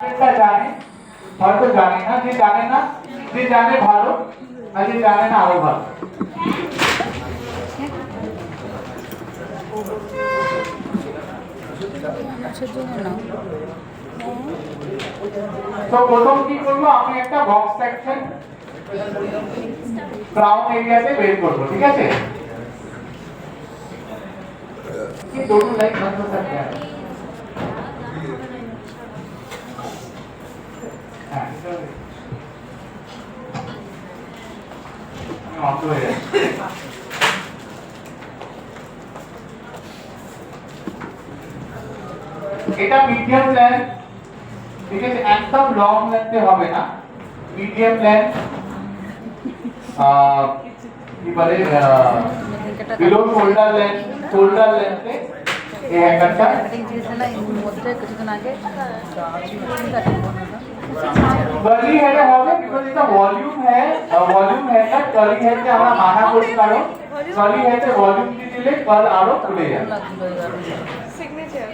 এটা জানে হয়তো জানে না, যে জানে না, যে জানে ভালো আর যে জানে না আরো ভালো। তো প্রথম কি করবো, আমি একটা বক্স সেকশন ক্রাউন এরিয়াতে বের করবো, ঠিক আছে? কি दोनों लाइक बंद हो सकते हैं। এটা মিডিয়াম প্ল্যান, ঠিক আছে? একদম লং লেন্থে হবে না, মিডিয়াম প্ল্যান, কি বলে বিলো শোল্ডার লেন্থে এই হ্যাঙ্গারটা कर्ली हेड হবে, বিকজ এটা ভলিউম হেড कर्ली हेड কে আমরা মানা করি, কারণ कर्ली हेड এ ভলিউম দিয়ে দিলে কার্ল আরো খুলে যাবে। সিগনেচার,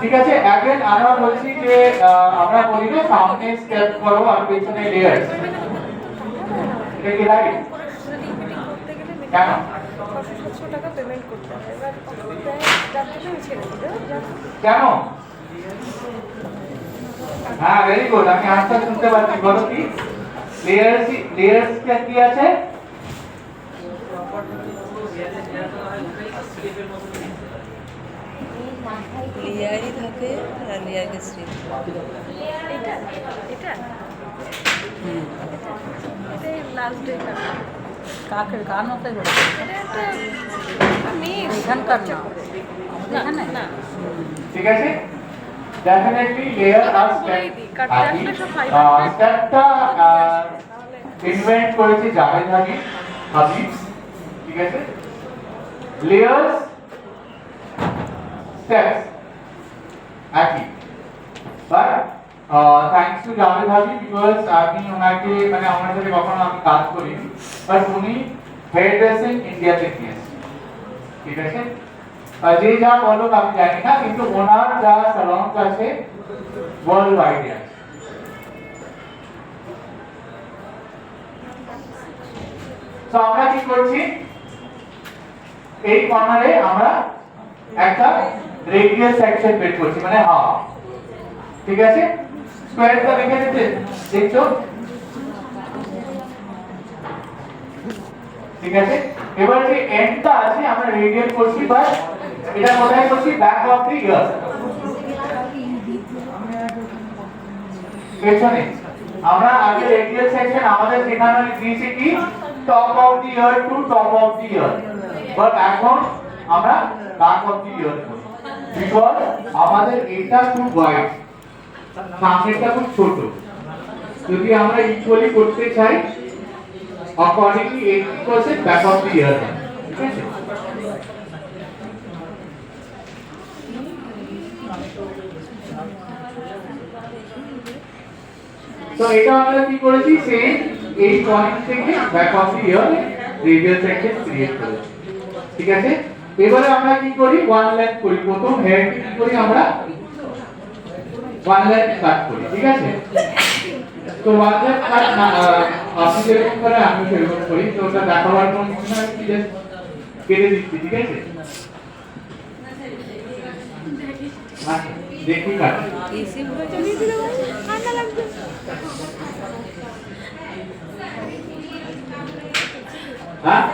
ঠিক আছে? अगेन আমরা বলছি যে আমরা বলি না সামনে স্টেপ করো আর পেছনে লেয়ার, এটা কি রাইট? কেন 700 টাকা পেমেন্ট করতে হবে, এবার যাতে আমি ছেড়ে দিই কেন? হ্যাঁ, ভেরি গুড, আমি আনসার শুনতে পাচ্ছি। বলো কি লেয়ার্স কি আছে? লেয়ারই থাকে আর লেয়ারকে স্ট্রিপ, এটা এটা এটাই লাস্ট ডে কাকের গান হতে গেলে এটা একটা মেয়ে এখানকার না এখানে না ঠিক আছে, ডেফিনেটলি লেয়ার আর স্টেপটা ইনভেন্ট করেছে জাভেদ হাবিব, ঠিক আছে? লেয়ার্স স্টেপস একই, but thanks to Javed Habib, because আমি ওনাকে মানে আমার সাথে কখনো আমি কাজ করিনি, বাট উনি হেয়ার ড্রেসিং ইন্ডিয়াতে নিয়েছে, ঠিক আছে? যে যা বলো আমি জানি না, কিন্তু ওনার যা সালন আছে ওয়ার্ল্ড ওয়াইড আছে। তো আমরা কি করছি, এই কর্নারে আমরা একটা রেডিয়াস সেকশন বের করছি, মানে হাফ, ঠিক আছে? স্কয়ারটা দেখে নিতে দেখছো, ঠিক আছে? এবার যে এন্ডটা আছে আমরা রেডিয়াল করছি, বাট এটা কোথায় করছি? ব্যাক অফ দি ইয়ার, পেছনে। আমরা আগে রেডিয়াল সেকশন আমাদের সেখানে দিয়েছি কি top of the year to top of the year, but এখন আমরা ব্যাক অফ দি ইয়ার করব, বিকজ আমাদের এটা খুব ওয়াইড, সামনেটা খুব ছোট। যদি আমরা ইকুয়ালি করতে চাই, accordingly 80% back of the ear, ঠিক আছে? তো এটা আমরা কি করেছি, সেম এই পয়েন্ট থেকে back of the year radial section create করেছি, ঠিক আছে? এবারে আমরা কি করি, ওয়ান লাইন করি। প্রথম হেড কি করি আমরা, ওয়ান লাইন কাট করি, ঠিক আছে? তো ওয়ান লাইন কাট আপনি যেরকম করে আমি সেরকম করি, তো ওটা দেখাবার কোনো কিছু না, আমি জাস্ট কেটে দিচ্ছি, ঠিক আছে? দেখি কাট এসি হয়ে যাবে, ঠান্ডা লাগবে। হ্যাঁ,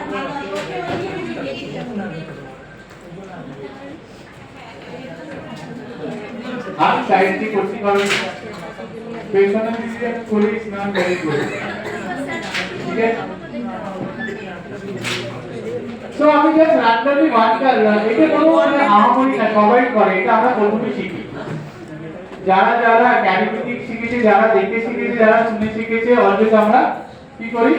আমি সাইড দিয়ে করছি, কারণ পেছনে দিকে করে স্নান করে করি, ঠিক আছে? সো আমি জাস্ট র্যান্ডমলি ওয়ান করলাম, এটা কোনো মানে আহামরি না, সবাই করে, এটা আমরা প্রথমে শিখি। যারা যারা ক্যালিগ্রাফি শিখেছে, যারা দেখে শিখেছে, যারা শুনে শিখেছে, অলওয়েজ আমরা কি করি,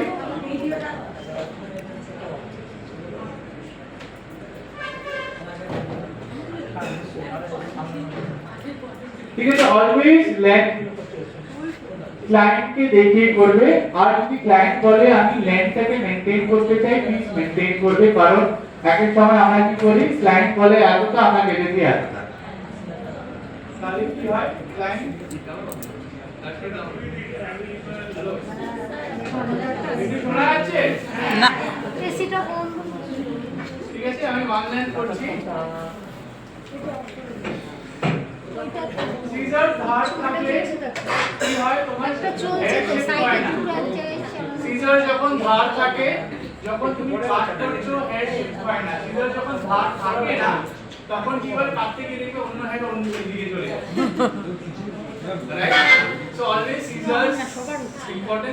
ঠিক আছে? অলওয়েজ ক্লায়েন্টকে দেখিয়ে করবে, আর যদি ক্লায়েন্ট বলে আমি লেন্থটাকে মেইনটেইন করতে চাই, প্লিজ মেইনটেইন করবে, কারণ এক এক সময় আমরা কি করি, ক্লায়েন্ট বলে এতটা আমরা কেটে দিই এতটা, তাহলে কি হয় লাইন শোনা যাচ্ছে না এসিটা বন্ধ ঠিক আছে আমি ওয়ান লাইন করছি সিজার ধার থাকলে কি হয় তোমার চলছে তো সাইডে পুরো এক জায়গায় সিজার যখন ধার থাকে যখন তুমি কাট করছো হেড শিফট হয় না সিজার যখন ধার থাকে না তখন কি হয় কাটতে গিয়ে দেখে অন্য হেড অন্য দিকে চলে যায় right so always scissors important